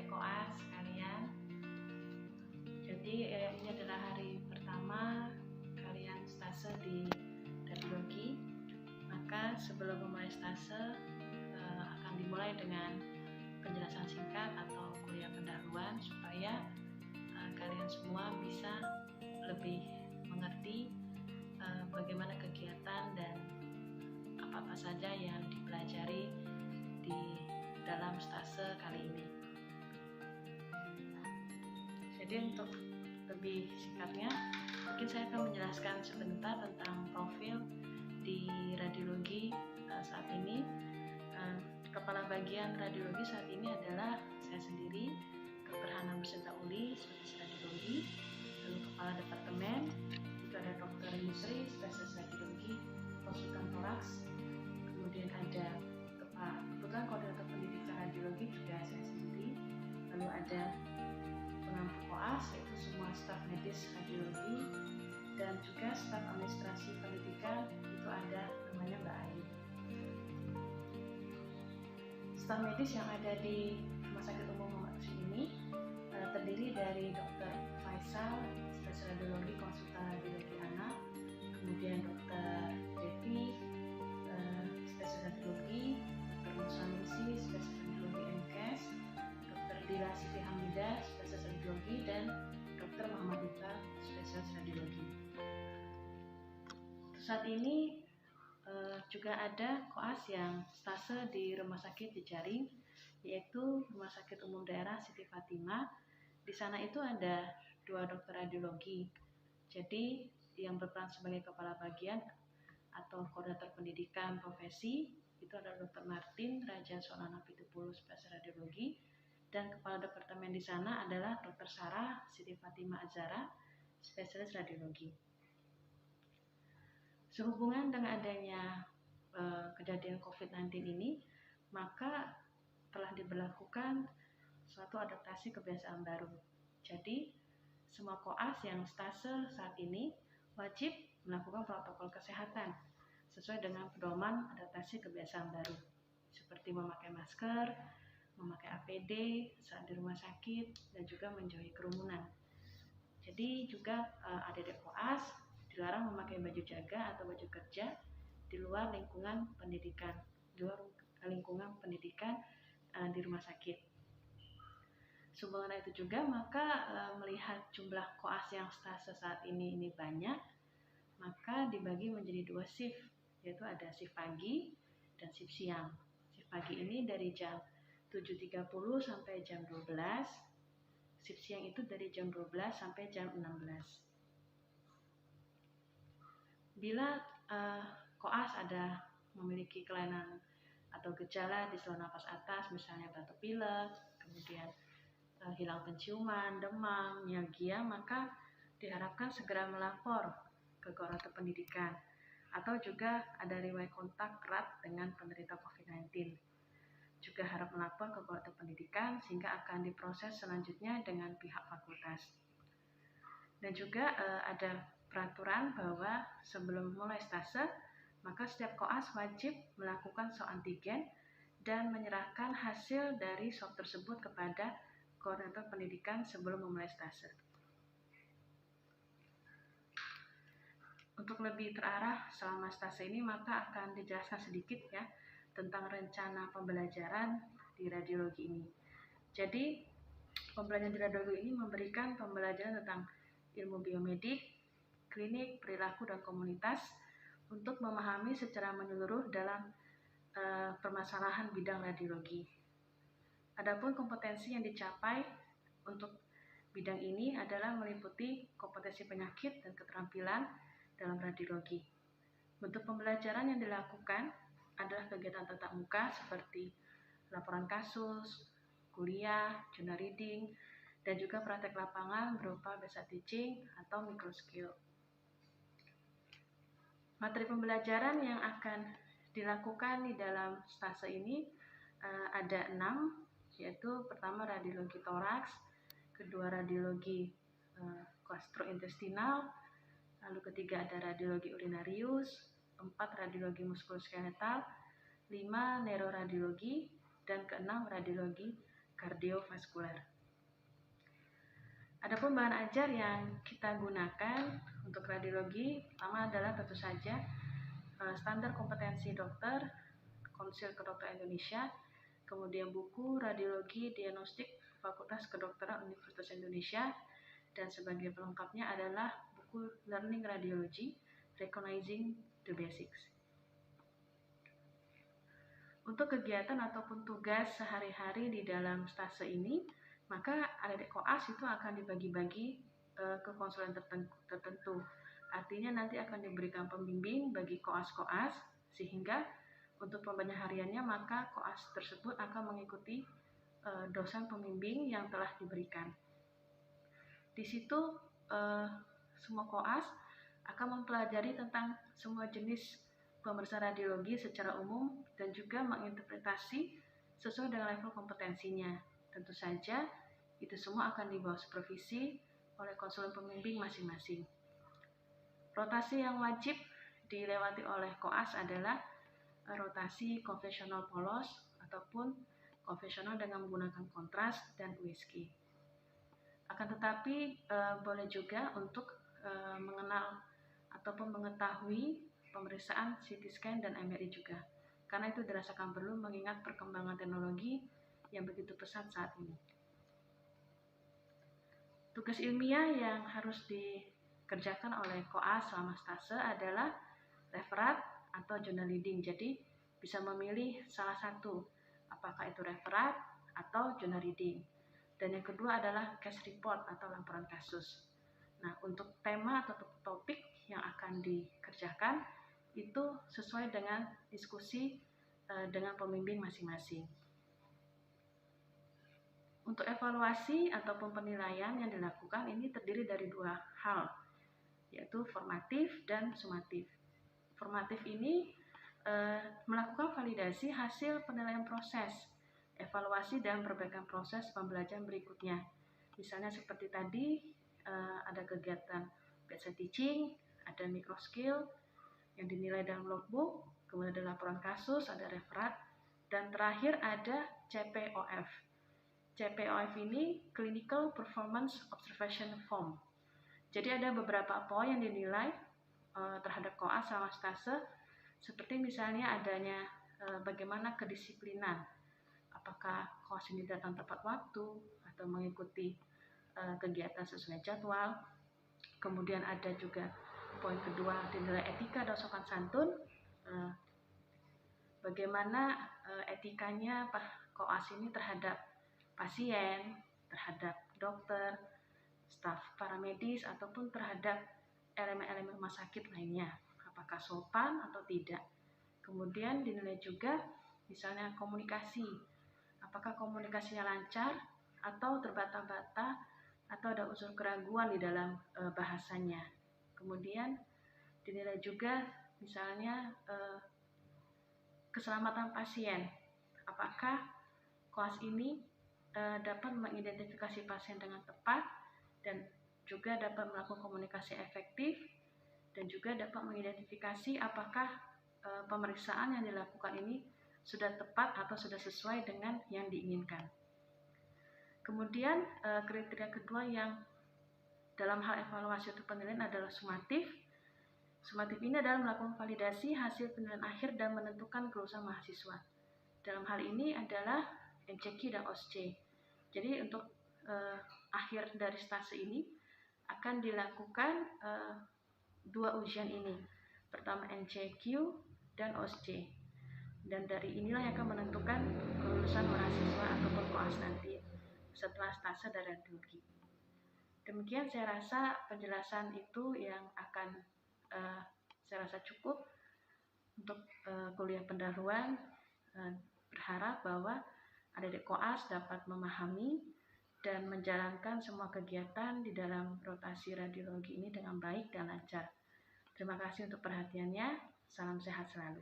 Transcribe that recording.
koas kalian. Jadi ini adalah hari pertama kalian stase di radiologi. Maka sebelum memulai stase akan dimulai dengan penjelasan singkat atau kuliah pendahuluan supaya kalian semua bisa lebih mengerti bagaimana kegiatan dan apa-apa saja yang dipelajari di dalam stase kali ini. Jadi untuk lebih singkatnya, mungkin saya akan menjelaskan sebentar tentang profil di radiologi saat ini. Kepala bagian radiologi saat ini adalah saya sendiri, Dr. Hana Bersenta Uli, spesialis radiologi. Lalu kepala departemen itu ada Dr. Yusri, spesialis radiologi, konsultan toraks. Kemudian ada kebetulan koordinator pendidikan radiologi juga saya sendiri. Lalu ada pengampu koas, yaitu semua staf medis radiologi, dan juga staf administrasi pendidikan itu ada namanya Mbak Ayu. Staf medis yang ada di Rumah Sakit Umum Muhammad Hussein ini terdiri dari Dr. Faisal, spesialis radiologi, konsultan radiologi anak, kemudian Dr. Devi, spesialis radiologi, Dr. Musanusi, spesialis radiologi MKes, Dr. Dila Siti Hamidah, spesialis radiologi, dan Dr. Muhammad Duta, spesialis radiologi. Saat ini juga ada koas yang stase di Rumah Sakit Jejaring, yaitu Rumah Sakit Umum Daerah Siti Fatimah. Di sana itu ada 2 dokter radiologi. Jadi yang berperan sebagai kepala bagian atau koordinator pendidikan profesi itu adalah Dr. Martin Raja Solana Pitupulu, spesialis radiologi, dan kepala departemen di sana adalah Dr. Sarah Siti Fatimah Azhara, spesialis radiologi. Sehubungan dengan adanya kejadian COVID-19 ini, maka telah diberlakukan suatu adaptasi kebiasaan baru. Jadi, semua koas yang stase saat ini wajib melakukan protokol kesehatan sesuai dengan pedoman adaptasi kebiasaan baru, seperti memakai masker, memakai APD saat di rumah sakit, dan juga menjauhi kerumunan. Jadi juga adik-adik koas dilarang memakai baju jaga atau baju kerja di luar lingkungan pendidikan, di rumah sakit. Sehubungan itu juga, maka melihat jumlah koas yang stase saat ini banyak, maka dibagi menjadi 2 shift, yaitu ada shift pagi dan shift siang. Shift pagi ini dari jam 7.30 sampai jam 12, shift siang itu dari jam 12 sampai jam 16. Bila koas ada memiliki kelainan atau gejala di saluran napas atas, misalnya batuk pilek, kemudian hilang penciuman, demam, mialgia, maka diharapkan segera melapor ke koordinator pendidikan, atau juga ada riwayat kontak erat dengan penderita COVID-19. Juga harap melapor ke koordinator pendidikan sehingga akan diproses selanjutnya dengan pihak fakultas. Dan juga ada peraturan bahwa sebelum mulai stase, maka setiap koas wajib melakukan swab antigen dan menyerahkan hasil dari swab tersebut kepada koordinator pendidikan sebelum memulai stase. Untuk lebih terarah selama stase ini, maka akan dijelaskan sedikit ya tentang rencana pembelajaran di radiologi ini. Jadi, pembelajaran di radiologi ini memberikan pembelajaran tentang ilmu biomedik, klinik, perilaku, dan komunitas untuk memahami secara menyeluruh dalam permasalahan bidang radiologi. Adapun kompetensi yang dicapai untuk bidang ini adalah meliputi kompetensi penyakit dan keterampilan dalam radiologi. Bentuk pembelajaran yang dilakukan adalah kegiatan tatap muka seperti laporan kasus, kuliah, journal reading, dan juga praktek lapangan berupa basic teaching atau microskill. Materi pembelajaran yang akan dilakukan di dalam stase ini ada 6, yaitu pertama radiologi toraks, kedua radiologi gastrointestinal, lalu ketiga ada radiologi urinarius, 4 radiologi muskuloskeletal, 5 neuroradiologi, dan ke-6 radiologi kardiovaskuler. Adapun bahan ajar yang kita gunakan untuk radiologi pertama adalah tentu saja standar kompetensi dokter, Konsil Kedokteran Indonesia, kemudian buku Radiologi Diagnostik Fakultas Kedokteran Universitas Indonesia, dan sebagai pelengkapnya adalah buku Learning Radiology, Recognizing the Basics. Untuk kegiatan ataupun tugas sehari-hari di dalam stase ini, maka adik-adik koas itu akan dibagi-bagi ke konsulen tertentu. Artinya nanti akan diberikan pembimbing bagi koas-koas, sehingga untuk pembelajaran hariannya maka koas tersebut akan mengikuti dosen pembimbing yang telah diberikan. Di situ semua koas akan mempelajari tentang semua jenis pemeriksaan radiologi secara umum dan juga menginterpretasi sesuai dengan level kompetensinya. Tentu saja itu semua akan di bawah supervisi oleh konsulen pembimbing masing-masing. Rotasi yang wajib dilewati oleh koas adalah rotasi konvensional polos ataupun konvensional dengan menggunakan kontras dan USG. Akan tetapi boleh juga untuk mengenal ataupun mengetahui pemeriksaan CT scan dan MRI juga, karena itu dirasakan perlu mengingat perkembangan teknologi yang begitu pesat saat ini. Tugas ilmiah yang harus dikerjakan oleh koas selama stase adalah referat atau journal reading. Jadi bisa memilih salah satu, apakah itu referat atau journal reading. Dan yang kedua adalah case report atau laporan kasus. Nah, untuk tema atau topik yang akan dikerjakan itu sesuai dengan diskusi dengan pembimbing masing-masing. Untuk evaluasi ataupun penilaian yang dilakukan ini terdiri dari dua hal, yaitu formatif dan sumatif. Formatif ini melakukan validasi hasil penilaian proses, evaluasi dan perbaikan proses pembelajaran berikutnya. Misalnya seperti tadi ada kegiatan bedside teaching, ada micro skill yang dinilai dalam logbook, kemudian ada laporan kasus, ada referat, dan terakhir ada CPOF. CPOF ini Clinical Performance Observation Form. Jadi ada beberapa poin yang dinilai terhadap koas selama stase, seperti misalnya adanya bagaimana kedisiplinan, apakah koas ini datang tepat waktu atau mengikuti kegiatan sesuai jadwal. Kemudian ada juga poin kedua dinilai etika dan sopan santun, bagaimana etikanya koas ini terhadap pasien, terhadap dokter, staf paramedis, ataupun terhadap elemen-elemen rumah sakit lainnya, apakah sopan atau tidak. Kemudian dinilai juga misalnya komunikasi, apakah komunikasinya lancar atau terbata-bata atau ada unsur keraguan di dalam bahasanya. Kemudian dinilai juga misalnya keselamatan pasien, apakah koas ini dapat mengidentifikasi pasien dengan tepat dan juga dapat melakukan komunikasi efektif dan juga dapat mengidentifikasi apakah pemeriksaan yang dilakukan ini sudah tepat atau sudah sesuai dengan yang diinginkan. Kemudian kriteria kedua yang dalam hal evaluasi atau penilaian adalah sumatif. Sumatif ini adalah melakukan validasi hasil penilaian akhir dan menentukan kelulusan mahasiswa. Dalam hal ini adalah MCQ dan OSCE. Jadi untuk akhir dari stase ini akan dilakukan dua ujian ini. Pertama MCQ dan OSCE. Dan dari inilah yang akan menentukan kelulusan mahasiswa ataupun koas nanti setelah stase dari radiologi. Demikian saya rasa penjelasan itu yang akan saya rasa cukup untuk kuliah pendahuluan. Berharap bahwa adik-adik koas dapat memahami dan menjalankan semua kegiatan di dalam rotasi radiologi ini dengan baik dan lancar. Terima kasih untuk perhatiannya. Salam sehat selalu.